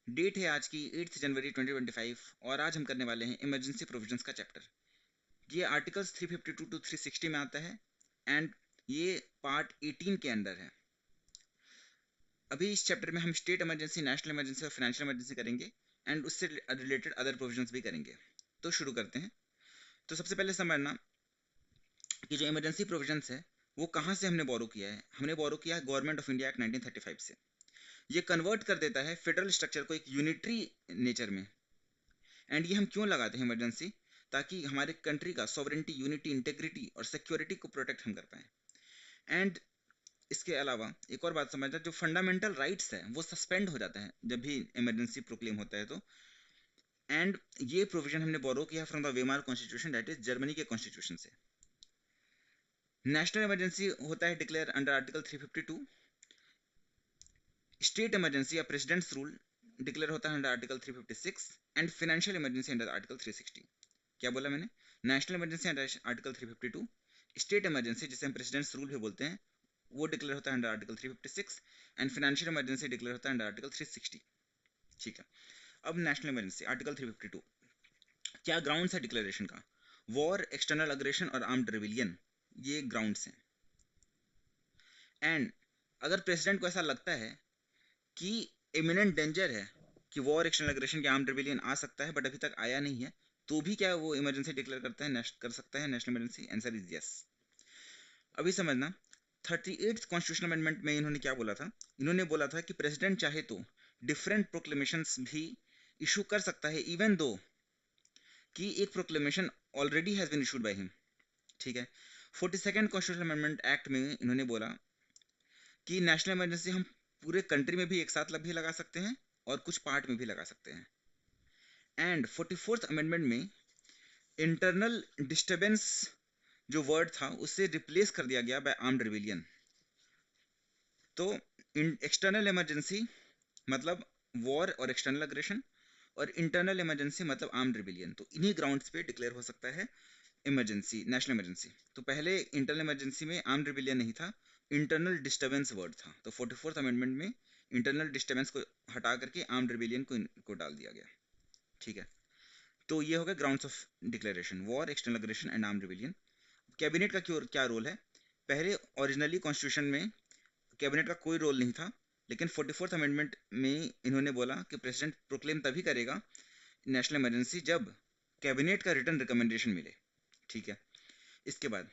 Date है आज की 8 जनवरी 2025 और आज हम करने वाले हैं इमरजेंसी प्रोविजंस का चैप्टर। ये आर्टिकल्स 352 टू 360 में आता है एंड ये पार्ट 18 के अंडर है। अभी इस चैप्टर में हम स्टेट इमरजेंसी, नेशनल इमरजेंसी और फाइनेंशियल इमरजेंसी करेंगे एंड उससे रिलेटेड अदर प्रोविजंस भी करेंगे। तो शुरू करते हैं। तो सबसे पहले समझना कि जो इमरजेंसी प्रोविजंस है वो कहाँ से हमने बोरो किया है। हमने बोरो किया है गवर्नमेंट ऑफ इंडिया एक्ट 1935 से। ये कन्वर्ट कर देता है फेडरल स्ट्रक्चर को एक यूनिटरी नेचर में। एंड ये हम क्यों लगाते हैं इमरजेंसी? ताकि हमारे कंट्री का सॉवरेंटी, यूनिटी, इंटेग्रिटी और सिक्योरिटी को प्रोटेक्ट हम कर पाएं। एंड इसके अलावा एक और बात समझना, जो फंडामेंटल राइट्स है वो सस्पेंड हो जाता है जब भी इमरजेंसी प्रोक्लेम होता है तो। एंड ये प्रोविजन हमने बोरो किया from the Weimar constitution, that is Germany के कॉन्स्टिट्यूशन से। नेशनल इमरजेंसी होता है declare under article 352। State emergency या प्रेसिडेंट्स रूल डिक्लेयर होता है under article 356 and financial emergency under article 360। क्या बोला मैंने? National emergency under article 352, state emergency जिसे हम प्रेसिडेंट्स रूल भी बोलते हैं वो डिक्लेयर होता है under article 356 and financial emergency declare होता है अंडर आर्टिकल 360। ठीक है, अब नेशनल इमरजेंसी आर्टिकल 352 क्या ग्राउंड्स है डिक्लेरेशन का? वॉर, एक्सटर्नल अग्रेशन और आर्म्ड रिविलियन, ये ग्राउंड्स हैं। एंड अगर प्रेसिडेंट को ऐसा लगता है कि इमिनेंट डेंजर है कि वॉर, एक्सटर्नल एग्रेशन या आर्म्ड रिबेलियन आ सकता है बट अभी तक आया नहीं है, तो भी क्या वो इमरजेंसी डिक्लेयर करता है, कर सकता है national emergency? Answer is yes. अभी समझना, 38th कॉन्स्टिट्यूशनल अमेंडमेंट में इन्होंने क्या बोला था? इन्होंने बोला था कि प्रेसिडेंट चाहे तो डिफरेंट प्रोक्लेमेशंस भी इशू कर सकता है इवन दो कि एक proclamation already has been issued by him. ठीक है, 42nd कॉन्स्टिट्यूशनल अमेंडमेंट एक्ट में इन्होंने बोला कि नेशनल इमरजेंसी हम पूरे कंट्री में भी एक साथ भी लगा सकते हैं और कुछ पार्ट में भी लगा सकते हैं। एंड 44th अमेंडमेंट में इंटरनल डिस्टर्बेंस जो वर्ड था उससे रिप्लेस कर दिया गया बाय आर्म्ड रिविलियन। तो एक्सटर्नल इमरजेंसी मतलब वॉर और एक्सटर्नल अग्रेशन, और इंटरनल इमरजेंसी मतलब आर्म्ड रिविलियन। तो इन्हीं ग्राउंड्स पे डिक्लेयर हो सकता है इमरजेंसी, नेशनल इमरजेंसी। तो पहले इंटरनल इमरजेंसी में आर्म्ड रिविलियन नहीं था, इंटरनल डिस्टर्बेंस वर्ड था। तो 44th अमेंडमेंट में इंटरनल डिस्टर्बेंस को हटा करके आर्म्ड रिविलियन को डाल दिया गया। ठीक है, तो ये हो गया grounds of declaration, war, external aggression and armed rebellion. Cabinet का क्या रोल है? पहले ओरिजिनली कॉन्स्टिट्यूशन में कैबिनेट का कोई रोल नहीं था, लेकिन 44th अमेंडमेंट में इन्होंने बोला कि प्रेसिडेंट प्रोक्लेम तभी करेगा नेशनल इमरजेंसी जब कैबिनेट का रिटर्न रिकमेंडेशन मिले। ठीक है, इसके बाद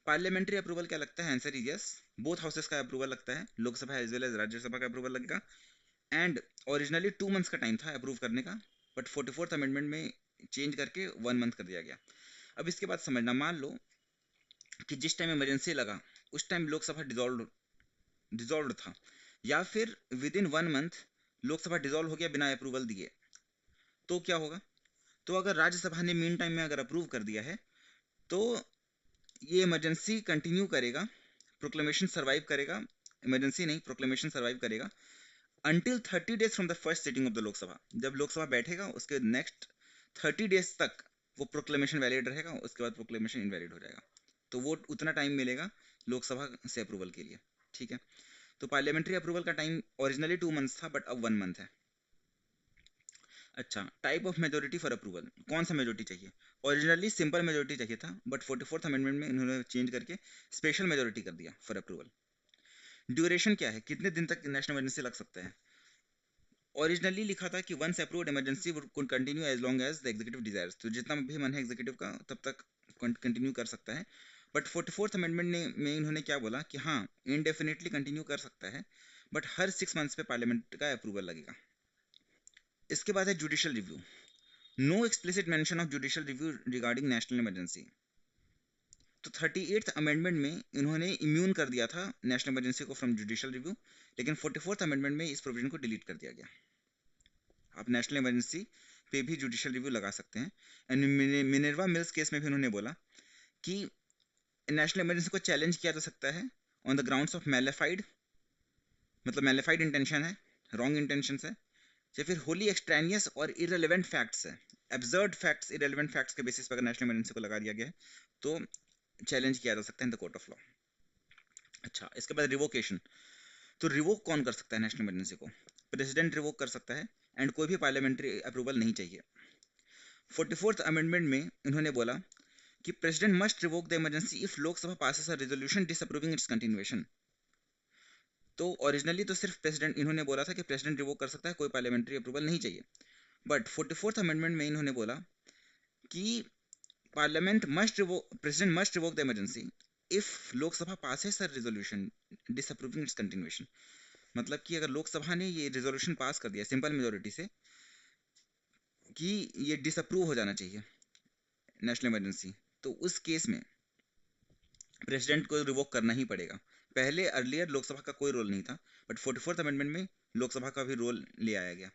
पार्लियामेंट्री अप्रूवल क्या लगता है? Answer is yes, both houses का अप्रूवल लगता है, Lok Sabha as well as Rajya Sabha का अप्रूवल लगेगा। एंड ओरिजिनली 2 मंथ्स का टाइम था अप्रूव करने का, बट 44th अमेंडमेंट में चेंज करके 1 मंथ कर दिया गया। अब इसके बाद समझना, मान लो कि जिस टाइम इमरजेंसी लगा उस टाइम लोकसभा डिजॉल्व था, या फिर with in 1 month Lok Sabha dissolve हो गया बिना अप्रूवल दिए, तो क्या होगा? तो अगर राज्यसभा ने मीन टाइम में अगर अप्रूव कर दिया है तो ये इमरजेंसी कंटिन्यू करेगा, प्रोक्लेमेशन सर्वाइव करेगा, इमरजेंसी नहीं प्रोक्लेमेशन सर्वाइव करेगा until 30 days from the first sitting of the Lok Sabha. जब लोकसभा बैठेगा उसके नेक्स्ट 30 डेज तक वो प्रोक्लेमेशन वैलिड रहेगा, उसके बाद प्रोक्लेमेशन इनवैलिड हो जाएगा। तो वो उतना टाइम मिलेगा लोकसभा से अप्रूवल के लिए। ठीक है, तो पार्लियामेंट्री अप्रूवल का टाइम ओरिजिनली 2 मंथ्स था बट अब 1 मंथ है। अच्छा, type of majority for approval, कौन सा मेजोरिटी चाहिए? ओरिजिनली सिंपल मेजोरिटी चाहिए था बट 44th अमेंडमेंट में इन्होंने चेंज करके स्पेशल मेजोरिटी कर दिया फॉर अप्रूवल। ड्यूरेशन क्या है, कितने दिन तक नेशनल इमरजेंसी लग सकता है? ओरिजिनली लिखा था कि once approved emergency would continue as long as the executive desires. तो जितना भी मन है एग्जीक्यूटिव का तब तक कंटिन्यू कर सकता है। बट 44th अमेंडमेंट में इन्होंने क्या बोला कि हाँ इनडेफिनेटली कंटिन्यू कर सकता है बट हर 6 मंथ्स पे पार्लियामेंट का अप्रूवल लगेगा। इसके बाद है judicial review. No explicit mention of judicial review regarding national emergency. तो 38th अमेंडमेंट में इन्होंने इम्यून कर दिया था नेशनल इमरजेंसी को फ्रॉम जुडिशियल रिव्यू, लेकिन 44th अमेंडमेंट में इस प्रोविजन को डिलीट कर दिया गया। आप नेशनल इमरजेंसी पे भी जुडिशियल रिव्यू लगा सकते हैं। एंड मिनर्वा मिल्स केस में भी उन्होंने बोला कि नेशनल इमरजेंसी को चैलेंज किया जा सकता है ऑन द ग्राउंड्स ऑफ मैलेफाइड, मतलब मैलेफाइड इंटेंशन है, रॉन्ग इंटेंशन है, या फिर होली एक्सट्रेनियस और इरेलीवेंट फैक्ट्स है, एब्सर्ड फैक्ट्स, इरेलीवेंट फैक्ट्स के बेसिस पर अगर नेशनल इमरजेंसी को लगा दिया गया है तो चैलेंज किया जा सकता है in the court of law. अच्छा, इसके बाद रिवोकेशन। तो रिवोक कौन कर सकता है नेशनल इमरजेंसी को? प्रेसिडेंट रिवोक कर सकता है, एंड कोई भी पार्लियामेंट्री अप्रूवल नहीं चाहिए। 44th अमेंडमेंट में इन्होंने बोला कि president must revoke the emergency if Lok Sabha passes a resolution disapproving it's continuation. तो ओरिजिनली तो सिर्फ प्रेसिडेंट इन्होंने बोला था कि प्रेसिडेंट रिवोक कर सकता है, कोई पार्लियामेंट्री अप्रूवल नहीं चाहिए। बट 44th अमेंडमेंट में इन्होंने बोला कि parliament must revoke president must revoke the emergency if Lok Sabha passes a resolution disapproving it's continuation. मतलब कि अगर लोकसभा ने ये रेजोल्यूशन पास कर दिया सिंपल मेजोरिटी से कि ये डिसअप्रूव हो जाना चाहिए नेशनल इमरजेंसी, तो उस केस में प्रेसिडेंट को रिवोक करना ही पड़ेगा। पहले अर्लियर लोकसभा का कोई रोल नहीं था, बट 44th अमेंडमेंट में लोकसभा का भी रोल ले आया गया।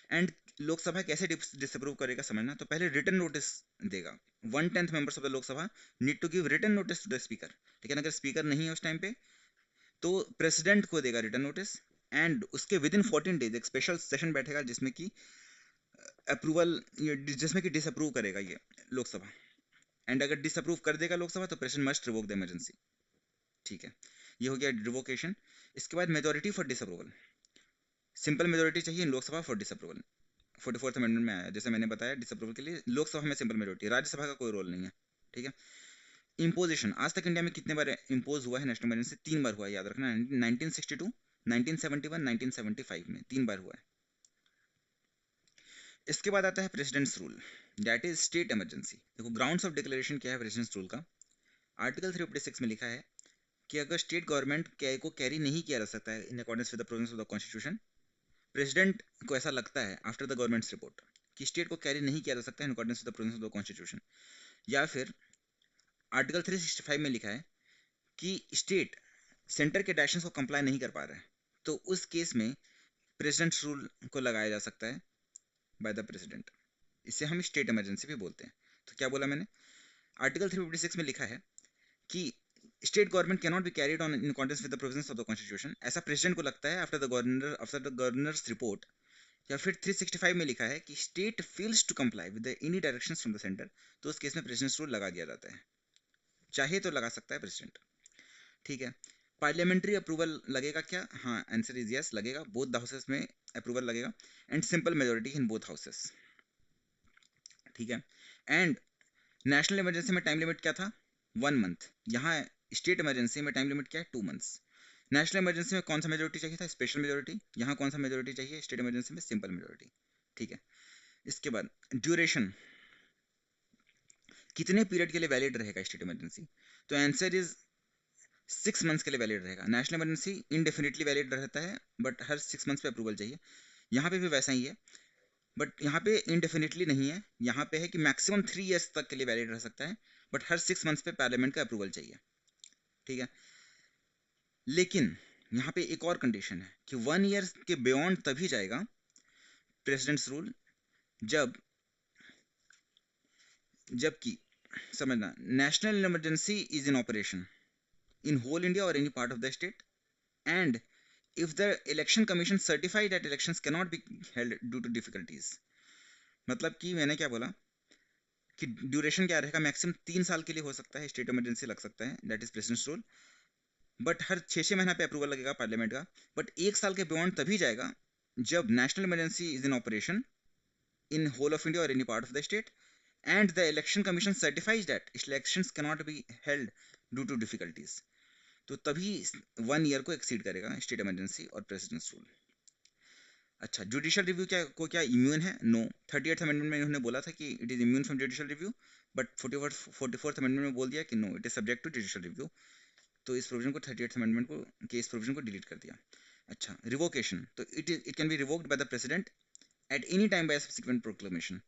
एंड लोकसभा कैसे डिसअप्रूव करेगा समझना, तो पहले रिटन नोटिस देगा। 1/10 members of the Lok Sabha need to give written notice to the speaker. लेकिन अगर स्पीकर नहीं है उस टाइम पे तो प्रेसिडेंट को देगा रिटन नोटिस, एंड उसके विद इन 14 डेज एक स्पेशल सेशन बैठेगा जिसमें कि अप्रूवल जिसमें कि डिसअप्रूव करेगा ये लोकसभा। एंड अगर डिसअप्रूव कर देगा लोकसभा तो president must revoke the emergency. ठीक है, ये हो गया रिवोकेशन। इसके बाद majority for disapproval, simple majority चाहिए Lok Sabha for disapproval. 44th amendment में आया, जैसे मैंने बताया डिसअप्रूवल के लिए लोकसभा में सिंपल मेजोरिटी, राज्यसभा का कोई रोल नहीं है। ठीक है, इम्पोजिशन आज तक इंडिया में कितने बार इम्पोज हुआ है नेशनल इमरजेंसी? 3 बार हुआ है, याद रखना। 1962, 1971, 1975 में 3 बार हुआ है। इसके बाद आता है presidents rule, that is state emergency. देखो ग्राउंड्स ऑफ डिक्लेरेशन क्या है प्रेसिडेंट्स रूल का। आर्टिकल 356 में लिखा है कि अगर स्टेट गवर्नमेंट को कैरी नहीं किया जा सकता है in accordance with the provisions of the constitution, president को ऐसा लगता है आफ्टर द गवर्नमेंट्स रिपोर्ट कि स्टेट को कैरी नहीं किया जा सकता है in accordance with the provisions of the constitution, या फिर आर्टिकल 365 में लिखा है कि स्टेट सेंटर के डायरेक्शंस को कंप्लाई नहीं कर पा रहा है, तो उस केस में प्रेसिडेंट्स रूल को लगाया जा सकता है बाय द प्रेसिडेंट। इसे हम स्टेट इमरजेंसी भी बोलते हैं। तो क्या बोला मैंने, आर्टिकल 356 में लिखा है कि state government can not be carried on in accordance with the provisions of the constitution, ऐसा प्रेसिडेंट को लगता है आफ्टर द गवर्नर्स रिपोर्ट। या फिर 365 में लिखा है कि state fails to comply with any directions from the centre, तो उस केस में प्रेसिडेंट्स रूल लगा दिया जाता है। चाहे तो लगा सकता है प्रेसिडेंट। ठीक है, पार्लियामेंट्री अप्रूवल लगेगा क्या? हाँ, आंसर इज यस, लगेगा। बोथ द हाउसेस में अप्रूवल लगेगा and simple majority in both houses. ठीक है, एंड नेशनल इमरजेंसी में टाइम लिमिट क्या था? 1 मंथ। यहाँ स्टेट इमरजेंसी में टाइम लिमिट क्या है? 2 मंथ्स। नेशनल इमरजेंसी में कौन सा मेजोरिटी चाहिए था? Special majority. यहाँ कौन सा मेजोरिटी चाहिए स्टेट इमरजेंसी में? Simple majority. ठीक है, इसके बाद ड्यूरेशन, कितने पीरियड के लिए वैलिड रहेगा स्टेट इमरजेंसी? तो आंसर इज 6 मंथ्स के लिए वैलिड रहेगा। नेशनल इमरजेंसी इनडेफिनेटली वैलिड रहता है, बट हर 6 मंथ्स पे अप्रूवल चाहिए। यहाँ पे भी वैसा ही है, बट यहाँ पे इनडेफिनेटली नहीं है। यहाँ पे है कि मैक्सिमम 3 ईयर्स तक के लिए वैलिड रह सकता है, बट हर 6 मंथ्स पे पार्लियामेंट का अप्रूवल चाहिए। ठीक है, लेकिन यहाँ पे एक और कंडीशन है कि 1 ईयर के बियॉन्ड तभी जाएगा प्रेसिडेंट्स रूल जबकि समझना, national emergency is in operation in whole India or any part of the state, and if the election commission certify that elections cannot be held due to difficulties। मतलब कि मैंने क्या बोला कि ड्यूरेशन क्या रहेगा? मैक्सिमम 3 साल के लिए हो सकता है स्टेट इमरजेंसी लग सकता है, that is president's rule, but हर 6 महीना पे अप्रूवल लगेगा पार्लियामेंट का। बट 1 साल के बियॉन्ड तभी जाएगा जब national emergency is in operation in whole of India और any part of the state, and the election commission certifies that elections cannot be held due to difficulties। तो तभी 1 ईयर को एक्सीड करेगा स्टेट इमरजेंसी और president's rule. अच्छा, judicial review क्या immune है? No. 38th amendment में इन्होंने बोला था कि it is immune from judicial review, but 44th amendment में बोल दिया कि no, it is subject to judicial review. तो इस प्रोविजन को 38th अमेंडमेंट को के इस प्रोविजन को डिलीट कर दिया। अच्छा, रिवोकेशन, तो it can be revoked by the president at any time by subsequent proclamation.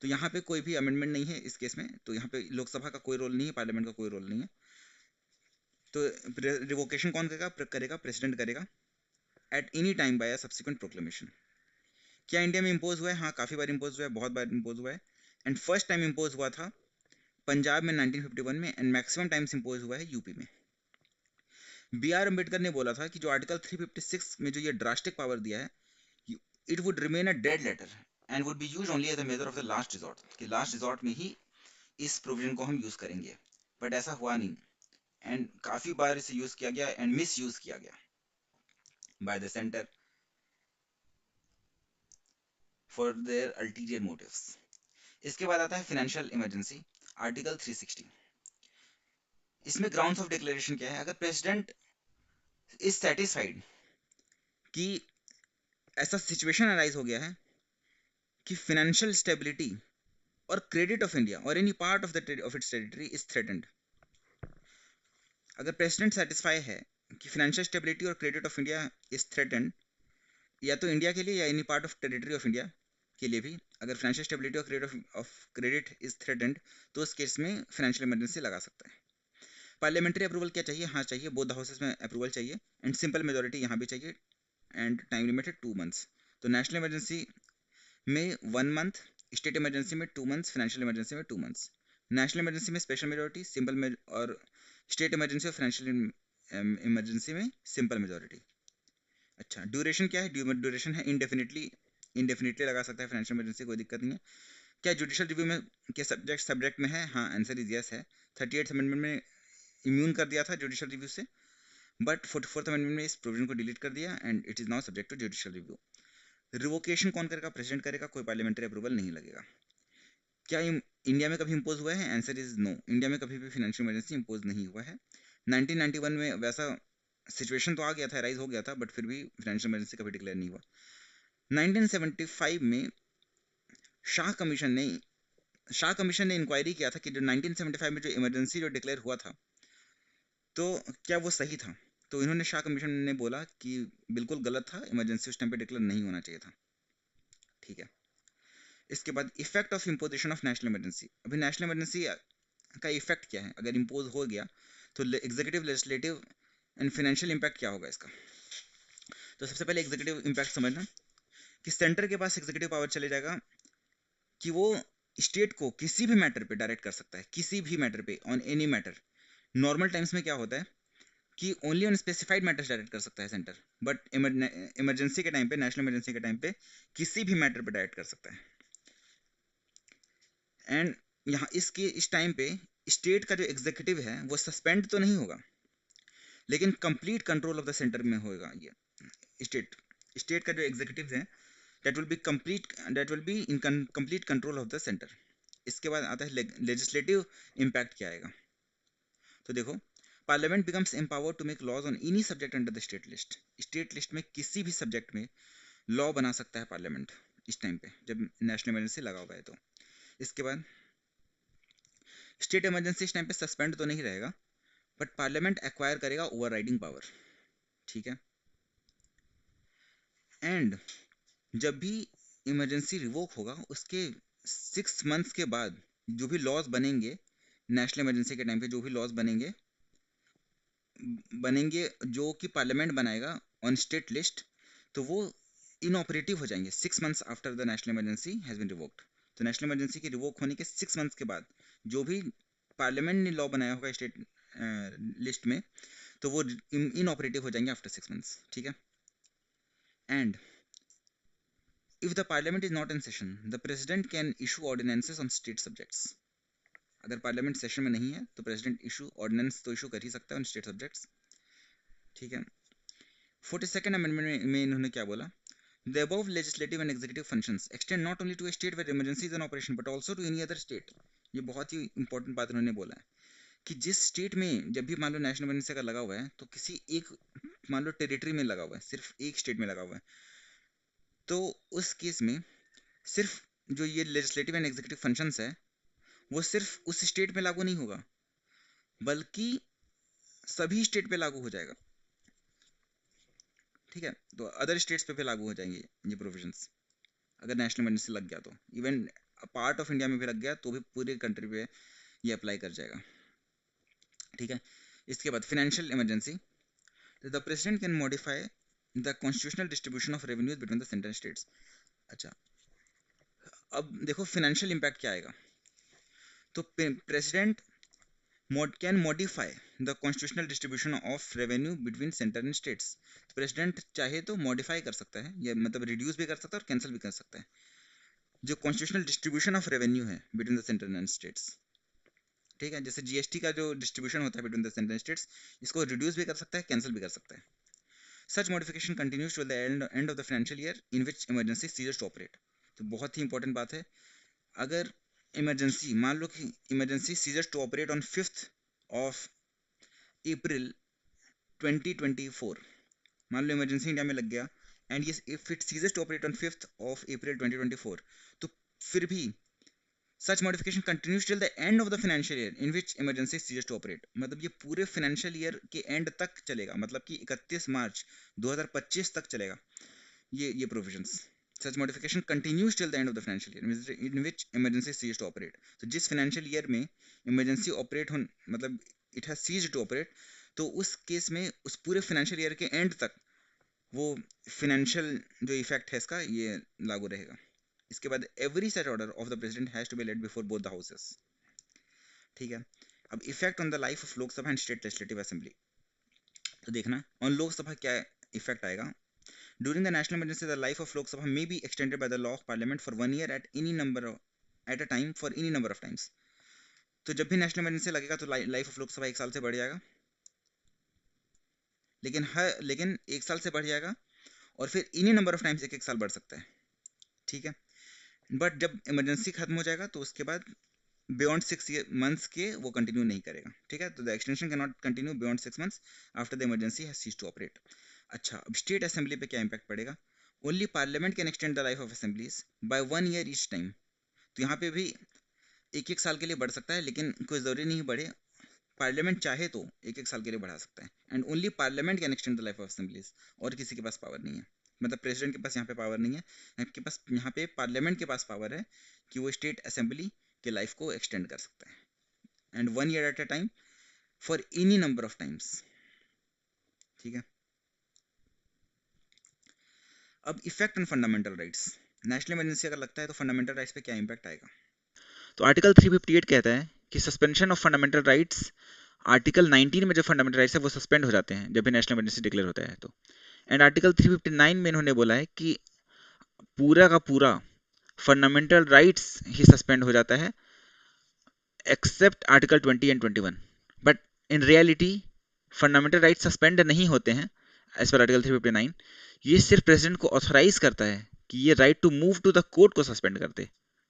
तो यहाँ पे कोई भी अमेंडमेंट नहीं है इस केस में, तो यहाँ पे लोकसभा का कोई रोल नहीं है, पार्लियामेंट का कोई रोल नहीं है। तो रिवोकेशन कौन करेगा? प्रेसिडेंट करेगा at any time by subsequent proclamation. क्या इंडिया में इंपोज हुआ है? हाँ, काफी बार इंपोज हुआ है, बहुत बार इंपोज हुआ है। एंड फर्स्ट टाइम इंपोज हुआ था पंजाब में 1951 में, एंड मैक्सिमम टाइम्स इंपोज हुआ है यूपी में। बी आर अम्बेडकर ने बोला था कि जो आर्टिकल 356 में जो ये ड्रास्टिक पावर दिया है, it would remain a dead letter and would be use only as a measure of the last resort, कि लास्ट रिजॉर्ट में ही इस प्रोविजन को हम यूज करेंगे। बट ऐसा हुआ नहीं, एंड काफी बार इसे यूज किया गया एंड मिस यूज किया गया by the centre. For their ulterior motives. इसके बाद आता है फाइनेंशियल इमरजेंसी, आर्टिकल 360। इसमें ग्राउंड्स ऑफ डिक्लेरेशन क्या है? अगर प्रेसिडेंट इज सेटिस्फाइड कि ऐसा सिचुएशन अराइज हो गया है कि फाइनेंशियल स्टेबिलिटी और क्रेडिट ऑफ इंडिया और any part of its territory is threatened. अगर प्रेसिडेंट सेटिस्फाई है कि फाइनेंशियल स्टेबिलिटी और credit of India is threatened, या तो इंडिया के लिए या any part of territory of India के लिए भी, अगर फाइनेंशियल स्टेबिलिटी और क्रेडिट इज थ्रेटेंड, तो उस केस में फाइनेंशियल इमरजेंसी लगा सकता है। पार्लियामेंट्री अप्रूवल क्या चाहिए? हाँ चाहिए, बोथ द हाउसेस में अप्रूवल चाहिए, एंड सिंपल मेजोरिटी यहाँ भी चाहिए, एंड टाइम लिमिटेड 2 मंथ्स। तो नेशनल इमरजेंसी में 1 मंथ, स्टेट इमरजेंसी में 2 मंथ्स, फाइनेंशियल इमरजेंसी में 2 मंथ्स। नेशनल इमरजेंसी में स्पेशल मेजोरिटी, और स्टेट इमरजेंसी और फाइनेंशियल इमरजेंसी में सिंपल मेजोरिटी। अच्छा, ड्यूरेशन क्या है? ड्यूरेशन है इंडेफिनिटली लगा सकता है फाइनेंशियल इमरजेंसी, कोई दिक्कत नहीं है। क्या जुडिशियल रिव्यू में के सब्जेक्ट में है? हाँ, आंसर इज यस है। 38th अमेंडमेंट में इम्यून कर दिया था जुडिशियल रिव्यू से, बट 44th अमेंडमेंट में इस प्रोविजन को डिलीट कर दिया, and it is now subject to judicial review. Revocation कौन करेगा? प्रेसिडेंट करेगा, कोई पार्लियामेंट्री अप्रूवल नहीं लगेगा। क्या इंडिया में कभी इंपोज हुआ है? आंसर इज नो, इंडिया में कभी भी फाइनेंशियल इमरजेंसी इंपोज नहीं हुआ है। 1991 में वैसा सिचुएशन तो आ गया था, राइज हो गया था, बट फिर भी फाइनेंशियल इमरजेंसी कभी डिक्लेयर नहीं हुआ। 1975 में शाह कमीशन ने इंक्वायरी किया था कि जो 1975 में जो इमरजेंसी जो डिक्लेयर हुआ था, तो क्या वो सही था? तो इन्होंने शाह कमीशन ने बोला कि बिल्कुल गलत था, इमरजेंसी उस टाइम पे डिक्लेयर नहीं होना चाहिए था। ठीक है, इसके बाद effect of imposition of national emergency. अभी नेशनल इमरजेंसी का इफेक्ट क्या है अगर इम्पोज हो गया? तो executive, legislative and financial impact क्या होगा इसका? तो सबसे पहले एग्जीक्यूटिव इम्पैक्ट समझना कि सेंटर के पास एग्जीक्यूटिव पावर चले जाएगा कि वो स्टेट को किसी भी मैटर पे डायरेक्ट कर सकता है, किसी भी मैटर पे, on any matter. Normal times में क्या होता है कि only on specified matters direct कर सकता है सेंटर, बट इमरजेंसी के टाइम पे, नेशनल इमरजेंसी के टाइम पे किसी भी मैटर पे डायरेक्ट कर सकता है। एंड यहाँ इस टाइम पे स्टेट का जो एग्जीक्यूटिव है वो सस्पेंड तो नहीं होगा, लेकिन complete control of the centre में होगा। ये स्टेट का जो एग्जीक्यूटिव है, that will be in complete control of the centre. इसके बाद आता है लेजिस्लेटिव इम्पैक्ट क्या आएगा? तो देखो, parliament becomes empowered to make laws on any subject under the state list. State list में किसी भी सब्जेक्ट में लॉ बना सकता है पार्लियामेंट इस टाइम पे, जब नेशनल इमरजेंसी लगा हुआ है। तो इसके बाद स्टेट इमरजेंसी इस टाइम पे सस्पेंड तो नहीं रहेगा, बट पार्लियामेंट एक्वायर करेगा ओवरराइडिंग पावर। ठीक है, एंड जब भी इमरजेंसी रिवोक होगा, उसके 6 मंथ्स के बाद जो भी लॉज बनेंगे, नेशनल इमरजेंसी के टाइम पे जो भी लॉज बनेंगे जो कि पार्लियामेंट बनाएगा ऑन स्टेट लिस्ट, तो वो इनऑपरेटिव हो जाएंगे 6 months after the national emergency has been revoked. तो नेशनल इमरजेंसी की रिवोक होने के 6 मंथ्स के बाद जो भी पार्लियामेंट ने लॉ बनाया होगा स्टेट लिस्ट में, तो वो इनऑपरेटिव हो जाएंगे आफ्टर 6 मंथ्स। ठीक है, and if the parliament is not in session, the president can issue ordinances on state subjects. अगर पार्लियामेंट सेशन में नहीं है तो प्रेसिडेंट ऑर्डिनेंस तो इशू कर ही सकता है ऑन स्टेट सब्जेक्ट्स। ठीक है, 42nd अमेंडमेंट में इन्होंने क्या बोला? The above legislative and executive functions extend not only to a state where emergency is in operation but also to any other state. ये बहुत ही इंपॉर्टेंट बात उन्होंने बोला है कि जिस स्टेट में जब भी मान लो नेशनल इमरजेंसी का लगा हुआ है, तो किसी एक, मान लो टेरिटरी में लगा हुआ है, सिर्फ एक स्टेट में लगा हुआ है, तो उस केस में सिर्फ जो ये लेजिस्लेटिव एंड एग्जीक्यूटिव फंक्शंस है वो सिर्फ उस स्टेट में लागू नहीं होगा, बल्कि सभी स्टेट पे लागू हो जाएगा। ठीक है, तो अदर स्टेट्स पे भी लागू हो जाएंगे ये प्रोविजंस। अगर नेशनल इमरजेंसी लग गया तो इवन पार्ट ऑफ इंडिया में भी लग गया तो भी पूरे कंट्री पे ये अप्लाई कर जाएगा। ठीक है, इसके बाद financial emergency, the president can modify the constitutional distribution of revenues between the central states. अच्छा, अब देखो फाइनेंशियल इम्पैक्ट क्या आएगा? तो president can modify the constitutional distribution of revenue between center and states. तो प्रेसिडेंट चाहे तो मॉडिफाई कर सकता है, या मतलब रिड्यूस भी कर सकता है और कैंसिल भी कर सकता है जो कॉन्स्टिट्यूशनल डिस्ट्रीब्यूशन ऑफ रेवेन्यू है between the centre and states. ठीक है, जैसे जीएसटी का जो डिस्ट्रीब्यूशन होता है between the centre and states, इसको रिड्यूस भी कर सकता है, कैंसिल भी कर सकता है। Such modification continues till the end of the financial year in which emergency ceases to operate. तो बहुत ही इंपॉर्टेंट बात है, अगर इमरजेंसी, मान लो कि इमरजेंसी सीजर्स to operate on 5th of April 2024, मान लो इमरजेंसी इंडिया में लग गया एंड ये if it ceases to operate on 5th of April 2024, तो फिर भी such modification continues till the end of the financial year in which emergency ceases to operate, मतलब ये पूरे फाइनेंशियल ईयर के एंड तक चलेगा, मतलब कि 31 मार्च 2025 तक चलेगा ये provisions. such modification continues till the end of the financial year in which emergency ceases to operate, तो जिस फाइनेंशियल ईयर में इमरजेंसी ऑपरेट हो, मतलब it has ceased to operate, तो उस केस में उस पूरे फाइनेंशियल ईयर के एंड तक वो फाइनेंशियल जो इफेक्ट है इसका ये लागू रहेगा। इसके बाद every such order of the president has to be laid before both the houses. ठीक है, अब effect on the life of Lok Sabha and state legislative assembly, तो देखना ऑन लोकसभा क्या इफेक्ट आएगा। During the national emergency the life of Lok Sabha may be extended by the law of parliament for 1 year at a time for any number of times. तो जब भी national emergency लगेगा तो life of Lok Sabha 1 साल से बढ़ जाएगा, लेकिन 1 साल से बढ़ जाएगा और फिर इन्हीं नंबर ऑफ टाइम्स 1 साल बढ़ सकता है। ठीक है, बट जब इमरजेंसी खत्म हो जाएगा तो उसके बाद बियॉन्ड 6 months के वो कंटिन्यू नहीं करेगा। ठीक है, तो the extension can not continue beyond 6 months after the emergency has ceased to operate. अच्छा, अब स्टेट असेंबली पे क्या इंपैक्ट पड़ेगा। Only parliament can extend the life of assemblies by 1 year each time. तो यहाँ पे भी 1 साल के लिए बढ़ सकता है, लेकिन कोई ज़रूरी नहीं बढ़े, पार्लियामेंट चाहे तो 1 साल के लिए बढ़ा सकता है। And only parliament can extend the life of assemblies, और किसी के पास पावर नहीं है, मतलब प्रेसिडेंट के पास यहाँ पे पावर नहीं है, आपके पास यहाँ पे पार्लियामेंट के पास पावर है कि वो स्टेट असेंबली के लाइफ को एक्सटेंड कर सकता है। And 1 year at a time for any number of times. ठीक है, अब effect on fundamental rights. National emergency अगर लगता है तो फंडामेंटल राइट्स पे क्या इंपैक्ट आएगा। तो आर्टिकल 358 कहता है कि suspension of fundamental rights, article 19 में जो फंडामेंटल राइट्स है वो सस्पेंड हो जाते हैं जब भी नेशनल इमरजेंसी डिक्लेयर होता है। तो एंड आर्टिकल 359 में इन्होंने बोला है कि पूरा का पूरा फंडामेंटल राइट्स ही सस्पेंड हो जाता है except article 20 and 21। But in reality fundamental rights suspend नहीं होते हैं एज पर आर्टिकल 359। ये सिर्फ प्रेसिडेंट को ऑथराइज करता है कि ये right to move to the court को सस्पेंड करते।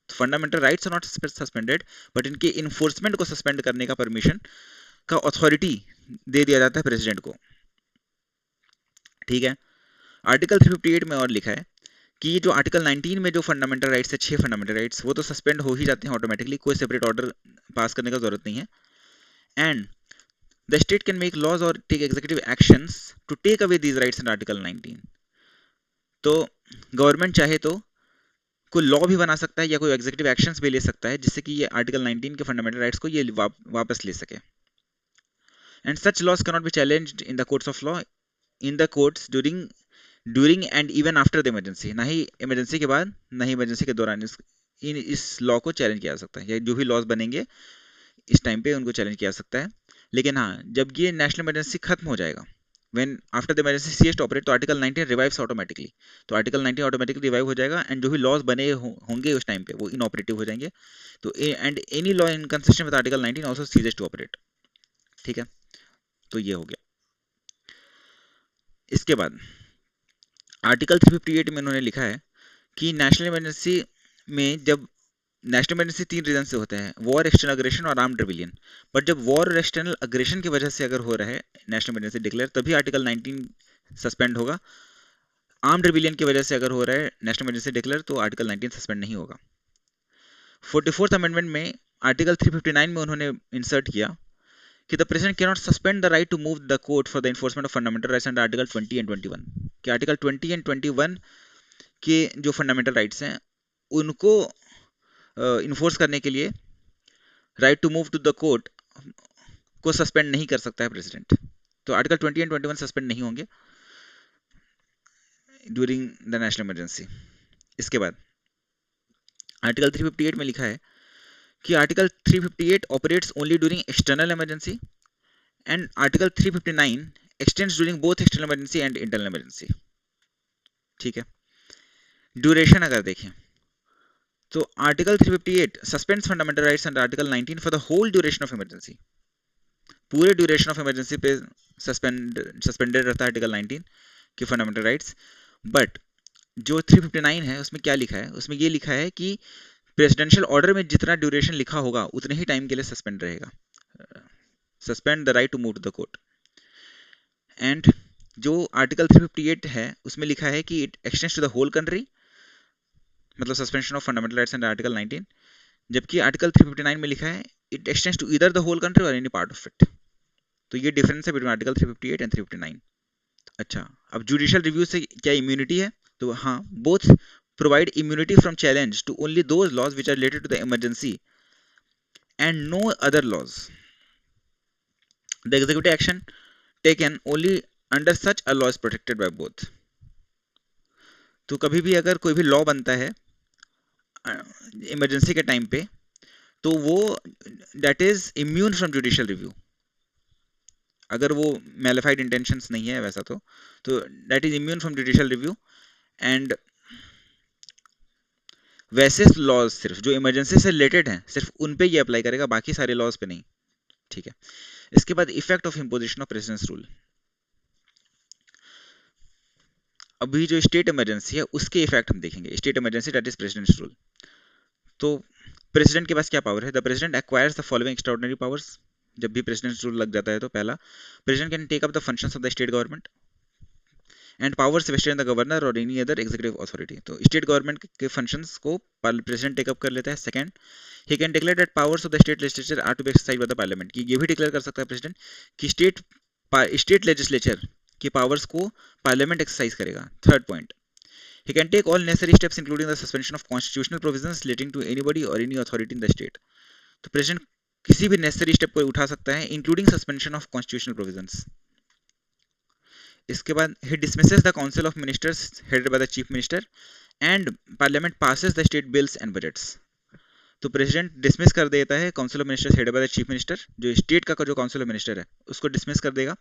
Fundamental rights are not suspended, but इनके इन्फोर्समेंट को सस्पेंड करने का परमिशन का अथॉरिटी दे दिया जाता है प्रेसिडेंट को। ठीक है, आर्टिकल 358 में और लिखा है कि जो आर्टिकल 19 में जो फंडामेंटल राइट्स है, 6 फंडामेंटल राइट्स, वो तो सस्पेंड हो ही जाते हैं ऑटोमेटिकली, कोई सेपरेट ऑर्डर पास करने का जरूरत नहीं है। And the state can make laws और take executive actions to take away these rights in article 19। तो गवर्नमेंट चाहे तो कोई लॉ भी बना सकता है या कोई एग्जीक्यूटिव एक्शंस भी ले सकता है जिससे कि ये आर्टिकल 19 के फंडामेंटल राइट्स को ये वापस ले सके। And such laws can not be challenged in the courts of law in the courts during and even after the emergency. ना ही इमरजेंसी के बाद ना ही इमरजेंसी के दौरान इस लॉ को चैलेंज किया जा सकता है, या जो भी लॉज बनेंगे इस टाइम पे उनको चैलेंज किया जा सकता है। लेकिन हाँ, जब ये नेशनल इमरजेंसी खत्म हो जाएगा, when after the emergency ceased to operate, तो आर्टिकल 19 रिवाइव्स ऑटोमेटिकली। तो आर्टिकल 19 ऑटोमेटिकली रिवाइव हो जाएगा एंड जो भी लॉज बने होंगे उस टाइम पे वो इनऑपरेटिव हो जाएंगे। तो and any law inconsistent with article 19 also ceases to operate. ठीक है, तो ये हो गया। इसके बाद आर्टिकल 358 में उन्होंने लिखा है कि नेशनल इमरजेंसी में जब नेशनल इमरजेंसी 3 रीजन से होते हैं, वॉर, एक्सटर्नल अग्रेशन और आर्म्ड रिबेलियन। बट जब वॉर और एक्सटर्नल अग्रेशन की वजह से अगर हो रहा है नेशनल इमरजेंसी डिक्लेयर, तभी आर्टिकल 19 सस्पेंड होगा। आर्म्ड रिबेलियन की वजह से अगर हो रहा है नेशनल इमरजेंसी डिक्लेयर तो आर्टिकल 19 सस्पेंड नहीं होगा। 44th अमेंडमेंट में आर्टिकल 359 में उन्होंने इंसर्ट किया कि the president can not suspend the right to move the court for the enforcement of fundamental rights under article 20 and 21। कि आर्टिकल 20 एंड 21 के जो फंडामेंटल राइट्स हैं उनको इन्फोर्स करने के लिए right to move to the court को suspend नहीं कर सकता है प्रेसिडेंट। तो आर्टिकल 20 एंड 21 सस्पेंड नहीं होंगे ड्यूरिंग द नेशनल इमरजेंसी। इसके बाद आर्टिकल 358 में लिखा है कि article 358 operates only during external emergency and article 359 extends during both external emergency and internal emergency. ठीक है, ड्यूरेशन अगर देखें तो article 358 suspends fundamental rights under article 19 for the whole duration of emergency. पूरे ड्यूरेशन ऑफ इमरजेंसी पे suspended रहता है article 19 की फंडामेंटल राइट्स। बट जो 359 है उसमें क्या लिखा है, उसमें ये लिखा है कि प्रेसिडेंशियल ऑर्डर में जितना ड्यूरेशन लिखा होगा उतने ही टाइम के लिए सस्पेंड रहेगा, suspend the right to move to the court. And जो आर्टिकल 358 है उसमें लिखा है कि it extends to the whole country, मतलब suspension of fundamental rights under article 19, जबकि आर्टिकल 359 में लिखा है it extends to either the whole country और एनी पार्ट ऑफ इट। तो ये डिफरेंस है बिटवीन आर्टिकल 358 एंड 359। अच्छा, अब जुडिशियल रिव्यू से क्या इम्यूनिटी है, तो हाँ, both provide immunity from challenge to only those laws which are related to the emergency and no other laws. The executive action taken only under such a law is protected by both. तो कभी भी अगर कोई भी law बनता है emergency के time पे, तो वो that is immune from judicial review, अगर वो मैलिफाइड इंटेंशंस नहीं है वैसा तो that is immune from judicial review. And वैसे लॉज सिर्फ जो इमरजेंसी से रिलेटेड हैं सिर्फ उन पे ये अप्लाई करेगा, बाकी सारे लॉज पे नहीं, ठीक है। इसके बाद effect of imposition of president's rule. अभी जो स्टेट इमरजेंसी है उसके इफेक्ट हम देखेंगे। State emergency that is president's rule. तो प्रेसिडेंट के पास क्या पावर है, the president acquires the following extraordinary powers. जब भी प्रेसिडेंट रूल लग जाता है तो पहला, president can take up the functions of the state government and powers vested in the governor और एनी अदर एग्जीक्यूटिव अथॉरिटी। तो स्टेट गवर्नमेंट के फंक्शंस को प्रेसिडेंट टेकअप कर लेता है। Second, he can declare that powers of the state legislature are to be exercised by the parliament, कि ये भी डिक्लेयर कर सकता है प्रेसिडेंट कि स्टेट लेजिस्लेचर की पावर्स को पार्लियामेंट एक्सरसाइज करेगा। Third point, he can take all necessary steps including the suspension of constitutional provisions relating to anybody or any authority in the state। तो प्रेसिडेंट किसी भी नेसेसरी स्टेप को उठा सकता है including suspension of constitutional provisions. इसके बाद he dismisses the council of ministers headed by the chief minister and parliament passes the state bills and budgets। तो प्रेसिडेंट डिसमिस कर देता है council of ministers headed by the chief minister, जो state का जो council of minister है उसको dismiss कर देगा,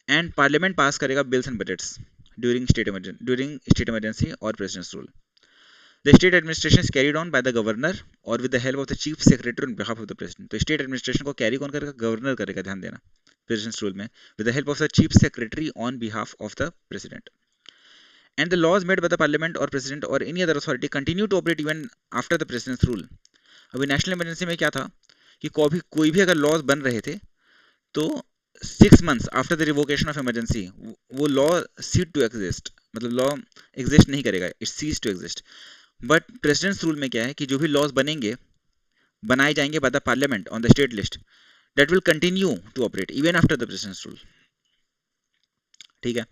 एंड पार्लियामेंट पास करेगा bills and budgets during state emergency और president's rule. The state administration is carried on by the governor or with the help of the chief secretary on behalf of the president। तो state administration को carry कौन करेगा, governor करेगा, ध्यान देना, precedence rule में, with the help of the chief secretary on behalf of the president। And the laws made by the parliament or president or any other authority continue to operate even after the president's rule। अभी national emergency में क्या था कि कोई भी अगर laws बन रहे थे तो 6 months after the revocation of emergency वो लॉ सीड टू एग्जिस्ट, मतलब लॉ एग्जिस्ट नहीं करेगा, it ceases to exist. But president's rule में क्या है कि जो भी लॉज बनाए जाएंगे by the parliament on the state list, that will continue to operate even after the president's rule, ठीक है।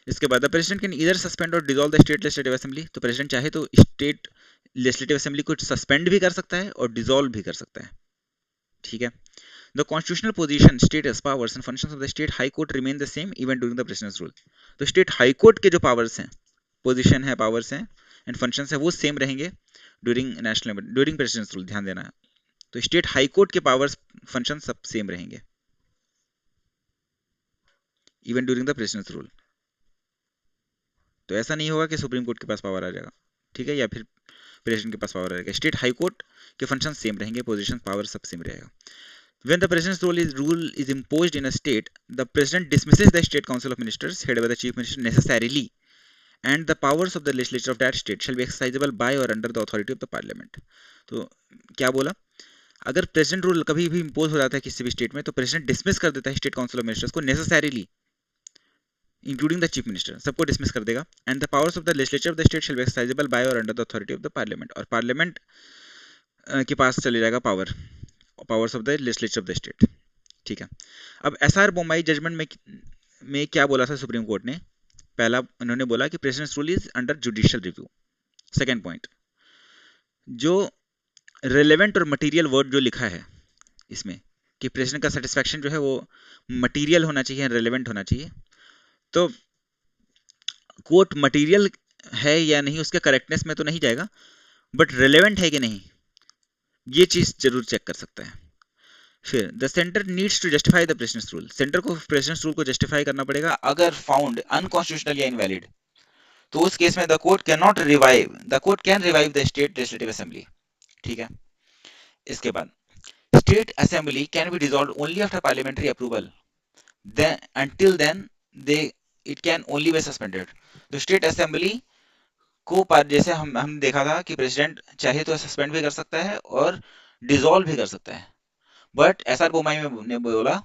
इसके बाद the president can either suspend और dissolve the state legislative assembly. तो प्रेसिडेंट चाहे तो स्टेट लेजिस्लेटिव असेंबली को suspend भी कर सकता है और डिसॉल्व भी कर सकता है, ठीक है। The constitutional position, status, powers and functions of the state high court remain the same even during the president's rule। तो state high court के जो powers हैं, position है, powers हैं and functions है, वो same रहेंगे during president's rule, ध्यान देना है। तो state high court के powers, functions सब same रहेंगे even during the president's rule। तो ऐसा नहीं होगा कि सुप्रीम कोर्ट के पास पावर आ जाएगा, ठीक है, या फिर प्रेसिडेंट के पास पावर आ जाएगा। स्टेट हाई कोर्ट के फंक्शन सेम रहेंगे, पोजीशन पावर सब सेम रहेगा। When the president's rule is imposed in a state, the president dismisses the state council of ministers headed by the chief minister necessarily, and the powers of the legislature of that state shall be exercisable by or under the authority of the parliament। तो क्या बोला, अगर president rule कभी भी impose हो जाता है किसी भी स्टेट में तो प्रेसिडेंट डिसमिस कर देता है स्टेट काउंसिल ऑफ मिनिस्टर्स को necessarily including the chief minister, सबको डिसमिस कर देगा, and the powers of the legislature of the state shall be exercisable by और under the authority of the parliament. और parliament के पास चले जाएगा powers of the legislature of the state, ठीक है। अब एसआर बोम्बाई जजमेंट में क्या बोला था सुप्रीम कोर्ट ने, पहला उन्होंने बोला कि presidents rule is under judicial review. Second point, जो रिलेवेंट और मटेरियल वर्ड जो लिखा है इसमें कि प्रेसिडेंट का सेटिस्फैक्शन जो है वो मटेरियल होना चाहिए, रिलेवेंट होना चाहिए। तो कोर्ट मटेरियल है या नहीं उसके करेक्टनेस में तो नहीं जाएगा, बट रिलेवेंट है कि नहीं ये चीज जरूर चेक कर सकता है। फिर the centre needs to justify the president's rule, centre को प्रेसिडेंट्स रूल को जस्टिफाई करना पड़ेगा। अगर फाउंड अनकॉन्स्टिट्यूशनल या इनवैलिड तो उस केस में the court can revive the state legislative assembly, ठीक है। इसके बाद state assembly can be dissolved only after parliamentary approval, then until then it can only be suspended. तो स्टेट असेंबली जैसे हम देखा था कि प्रेसिडेंट चाहे तो सस्पेंड भी कर सकता है और डिसॉल्व भी कर सकता है, बट एस आर बोमाई ने बोला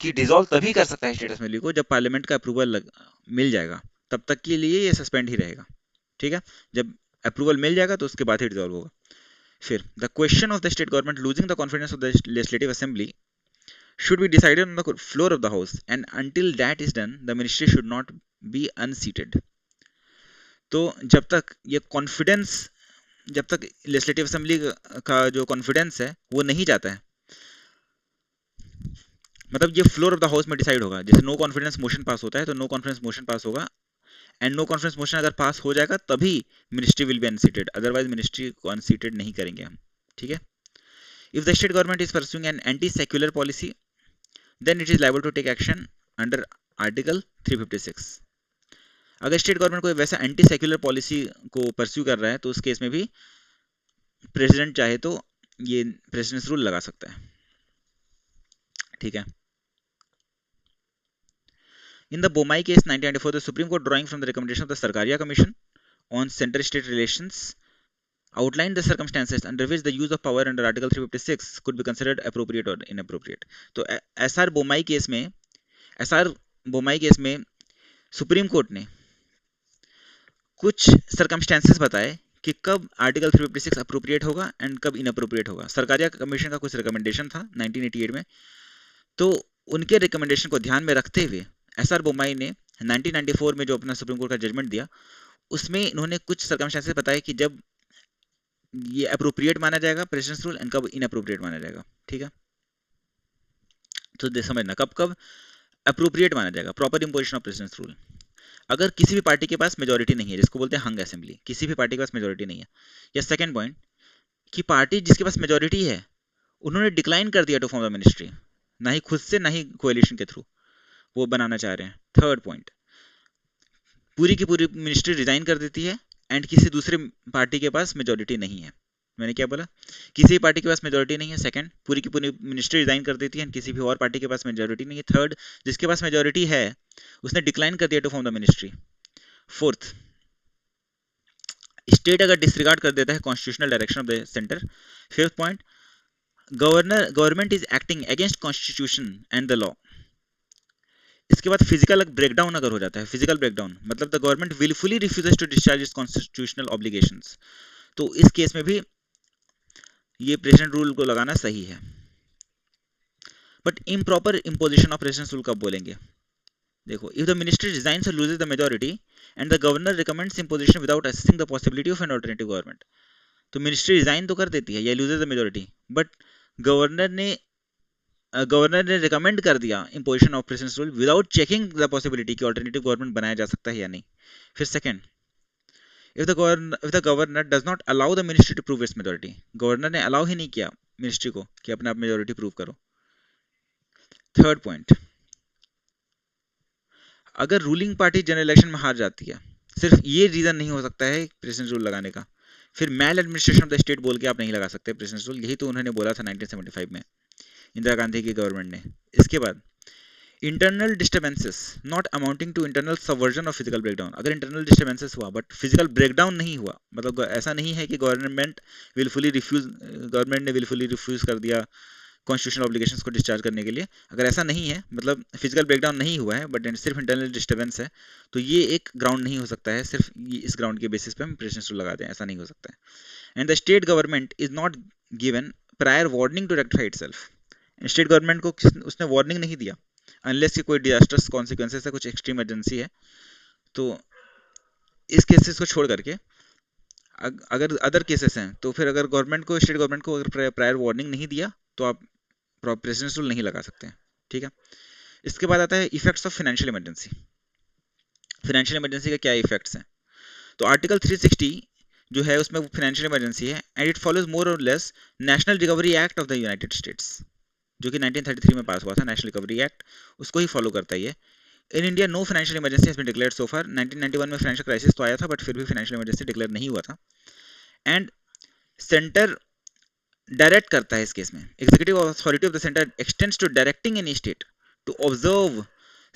कि डिसॉल्व तभी कर सकता है स्टेट असेंबली को जब पार्लियामेंट का अप्रूवल मिल जाएगा, तब तक के लिए ये सस्पेंड ही रहेगा। ठीक है, जब अप्रूवल मिल जाएगा तो उसके बाद ही डिसॉल्व होगा। फिर the question of the state government losing the confidence of the legislative assembly should be decided on the floor of the house, and until that is done the ministry should not be unseated। तो जब तक ये confidence, जब तक legislative assembly का जो confidence है वो नहीं जाता है, मतलब ये फ्लोर ऑफ द हाउस में डिसाइड होगा। जैसे नो कॉन्फिडेंस मोशन पास होता है तो नो कॉन्फिडेंस मोशन पास होगा, एंड नो कॉन्फिडेंस मोशन अगर पास हो जाएगा तभी ministry will be unseated, otherwise ministry को अनसीटेड नहीं करेंगे हम। ठीक है, if the state government is pursuing an anti secular policy then it is liable to take action under article 356। अगर स्टेट गवर्नमेंट कोई वैसा एंटी सेक्युलर पॉलिसी को परस्यू कर रहा है तो उस केस में भी प्रेसिडेंट चाहे तो ये प्रेसिडेंस रूल लगा सकता है। ठीक है, in the Bomai case 1994 the Supreme Court, drawing from the recommendation of the Sarkaria Commission on center state relations, outlined the circumstances under which the use of power under article 356 could be considered appropriate or inappropriate। तो SR Bommai case में supreme court ने कुछ circumstances बताए कि कब article 356 appropriate होगा and कब inappropriate होगा। सरकारिया कमीशन का कुछ रिकमेंडेशन था 1988 में, तो उनके रिकमेंडेशन को ध्यान में रखते हुए एसआर बोमाई ने 1994 में जो अपना सुप्रीम कोर्ट का जजमेंट दिया उसमें इन्होंने कुछ सर्कमस्टेंसेस बताए कि जब ये अप्रोप्रिएट माना जाएगा प्रेसिडेंस रूल एंड कब इनअप्रोप्रिएट माना जाएगा। ठीक है, तो समझना कब कब अप्रोप्रिएट माना जाएगा। Proper imposition of president's rule, अगर किसी भी पार्टी के पास मेजोरिटी नहीं है, जिसको बोलते हैं हंग असेंबली, किसी भी पार्टी के पास मेजोरिटी नहीं है। या सेकंड पॉइंट कि पार्टी जिसके पास मेजोरिटी है उन्होंने डिक्लाइन कर दिया टू फॉर्म द मिनिस्ट्री, ना ही खुद से ना ही कोएलिशन के थ्रू वो बनाना चाह रहे हैं। थर्ड पॉइंट, पूरी की पूरी मिनिस्ट्री रिजाइन कर देती है एंड किसी दूसरे पार्टी के पास मेजोरिटी नहीं है। मैंने क्या बोला, किसी पार्टी के पास मेजोरिटी नहीं है। सेकंड, पूरी की पूरी मिनिस्ट्री रिजाइन कर देती है एंड किसी भी और पार्टी के पास मेजोरिटी नहीं है। थर्ड, जिसके पास मेजोरिटी है उसने डिक्लाइन कर दिया to form the ministry. Fourth, state अगर डिसरिगार्ड कर देता है constitutional direction of the centre. Fifth point, government is acting against constitution and the law. इसके बाद फिजिकल ब्रेकडाउन अगर हो जाता है, फिजिकल ब्रेकडाउन मतलब the government wilfully refuses to discharge its constitutional obligations, तो इस केस में भी ये प्रेसिडेंट रूल को लगाना सही है। But improper imposition of president rule कब बोलेंगे, देखो, इफ द मिनिस्ट्री रिजाइन्स और loses the majority and the governor recommends imposition without assessing the possibility of an alternative government. तो मिनिस्ट्री रिजाइन तो कर देती है या loses the majority, but governor ने रिकमेंड कर दिया imposition of president's rule without checking the possibility कि अल्टरनेटिव गवर्नमेंट बनाया जा सकता है या नहीं। फिर second, if the governor does not allow the ministry to prove its majority, governor ने अलाउ ही नहीं किया मिनिस्ट्री को कि अपने आप मेजॉरिटी प्रूव करो। थर्ड पॉइंट, अगर रूलिंग पार्टी जनरल इलेक्शन में हार जाती है, सिर्फ ये रीजन नहीं हो सकता है प्रेसिडेंस रूल लगाने का, फिर मैल एडमिनिस्ट्रेशन ऑफ द स्टेट बोल के आप नहीं लगा सकते प्रेसिडेंस रूल। यही तो उन्होंने बोला था 1975 में इंदिरा गांधी की गवर्नमेंट ने। इसके बाद internal disturbances not amounting to internal subversion of physical breakdown, अगर इंटरनल डिस्टर्बेंसेस हुआ बट फिजिकल ब्रेकडाउन नहीं हुआ, मतलब ऐसा नहीं है कि गवर्नमेंट ने विलफुली रिफ्यूज कर दिया कॉन्स्टिट्यूशनल ऑब्लिगेशंस को डिस्चार्ज करने के लिए, अगर ऐसा नहीं है, मतलब फिजिकल ब्रेकडाउन नहीं हुआ है बट सिर्फ इंटरनल डिस्टर्बेंस है, तो ये एक ग्राउंड नहीं हो सकता है सिर्फ इस ग्राउंड के बेसिस पे हम प्रेसिडेंस रूल लगा दें, ऐसा नहीं हो सकता है। And the state government is not given prior warning to rectify itself, state government को उसने वार्निंग नहीं दिया अनलेस कि कोई डिजास्टर्स कॉन्सिक्वेंसेस है, कुछ एक्सट्रीम इमरजेंसी है। तो इस केसेस को छोड़ करके अगर अदर केसेस हैं तो फिर अगर स्टेट गवर्नमेंट को अगर प्रायर वार्निंग नहीं दिया तो आप प्रेसिडेंस रूल नहीं लगा सकते हैं। ठीक है, इसके बाद आता है effects of financial emergency. Financial emergency का क्या इफेक्ट्स हैं, तो आर्टिकल 360 जो है उसमें फाइनेंशियल इमरजेंसी है एंड इट फॉलोज मोर और less national recovery act of the United states, जो कि 1933 में पास हुआ था, नेशनल रिकवरी एक्ट, उसको ही फॉलो करता है ये। In India no financial emergency has been declared so far. 1991 में फाइनेंशियल क्राइसिस तो आया था बट फिर भी फाइनेंशियल इमरजेंसी डिक्लेयर नहीं हुआ था। एंड सेंटर डायरेक्ट करता है इस केस में, executive authority of the centre extends to directing any state to observe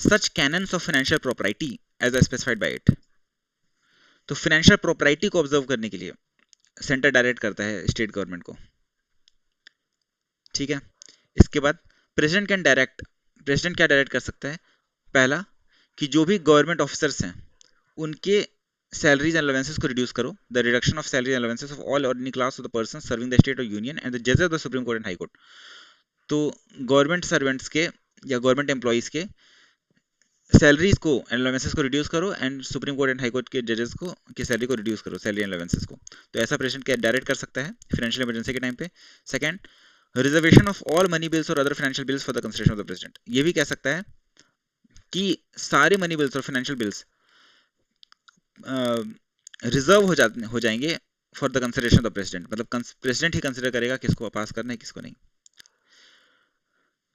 such canons of financial property as specified by it. तो फाइनेंशियल प्रॉपर्टी को ऑब्जर्व करने के लिए सेंटर डायरेक्ट करता है स्टेट गवर्नमेंट को, ठीक है। इसके बाद प्रेसिडेंट कैन डायरेक्ट, प्रेसिडेंट क्या डायरेक्ट कर सकता है, पहला कि जो भी गवर्नमेंट ऑफिसर्स हैं उनके salaries and allowances को reduce करो, the reduction of salary and allowances of all ordinary class of the persons serving the state or union and the judges of the Supreme Court and High Court। तो government servants के या government employees के salaries को and allowances को reduce करो and supreme court and high court के जजेस को की सैलरी को रिड्यूस करो, सैलरी एंड अलाउंसेस को। तो ऐसा प्रेसिडेंट क्या डायरेक्ट कर सकता है फाइनेंशियल इमरजेंसी के टाइम पे। Second, reservation of all money bills और other financial bills for the consideration of the president. ये भी कह सकता है कि सारे मनी बिल्स और फाइनेंशियल बिल्स रिजर्व हो जाएंगे for the consideration of the president, मतलब प्रेसिडेंट ही कंसिडर करेगा किसको पास करना है किसको नहीं।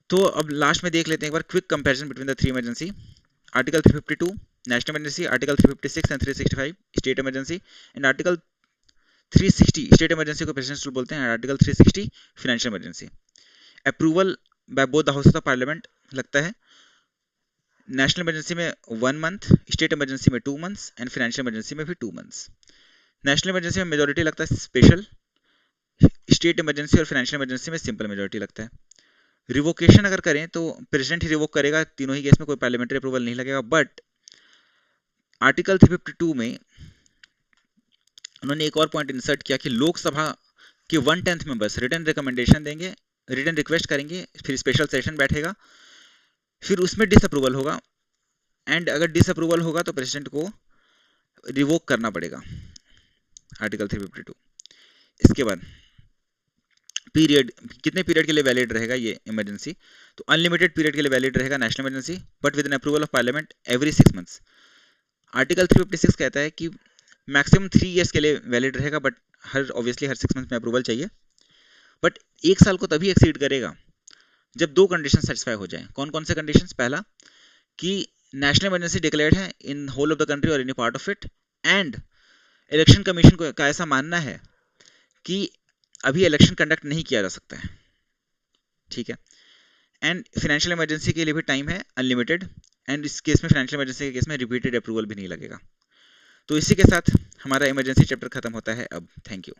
तो अब लास्ट में देख लेते हैं एक बार quick comparison between the three emergency. Article 352 national emergency, article 356 and 365 state emergency, and article 360 state emergency को प्रेसिडेंशियल रूल बोलते हैं, article 360 financial emergency. Approval by both the houses of parliament लगता है नेशनल इमरजेंसी में 1 month, state emergency में 2 months and financial emergency में भी 2 months. National emergency में मेजॉरिटी लगता है स्पेशल, स्टेट इमरजेंसी और फाइनेंशियल इमरजेंसी में सिंपल मेजॉरिटी लगता है। रिवोकेशन अगर करें तो प्रेसिडेंट ही रिवोक करेगा, तीनों ही केस में कोई पार्लियामेंट्री अप्रूवल नहीं लगेगा। बट आर्टिकल 352 में उन्होंने एक और पॉइंट इंसर्ट किया कि लोकसभा के 1/10 मेंबर्स रिटन रिकमेंडेशन देंगे, रिटन रिक्वेस्ट करेंगे, फिर स्पेशल सेशन बैठेगा, फिर उसमें डिसअप्रूवल होगा, एंड अगर डिसअप्रूवल होगा तो प्रेसिडेंट को रिवोक करना पड़ेगा, आर्टिकल 352। इसके बाद पीरियड, कितने पीरियड के लिए वैलिड रहेगा ये इमरजेंसी, तो अनलिमिटेड पीरियड के लिए वैलिड रहेगा national emergency, but with an approval of parliament every 6 months. Article 356 कहता है कि मैक्सिमम 3 इयर्स के लिए वैलिड रहेगा, बट ऑब्वियसली हर 6 मंथ में अप्रूवल चाहिए, बट 1 साल को तभी एक्सीड करेगा जब 2 कंडीशन सेटिस्फाई हो जाए। कौन कौन से कंडीशंस, पहला कि नेशनल इमरजेंसी डिक्लेयर्ड है in whole of the country और any part of it, and election commission का ऐसा मानना है कि अभी इलेक्शन कंडक्ट नहीं किया जा सकता है, ठीक है। एंड फाइनेंशियल इमरजेंसी के लिए भी टाइम है अनलिमिटेड, एंड इस केस में फाइनेंशियल इमरजेंसी के केस में रिपीटेड अप्रूवल भी नहीं लगेगा। तो इसी के साथ हमारा इमरजेंसी चैप्टर खत्म होता है अब। Thank you.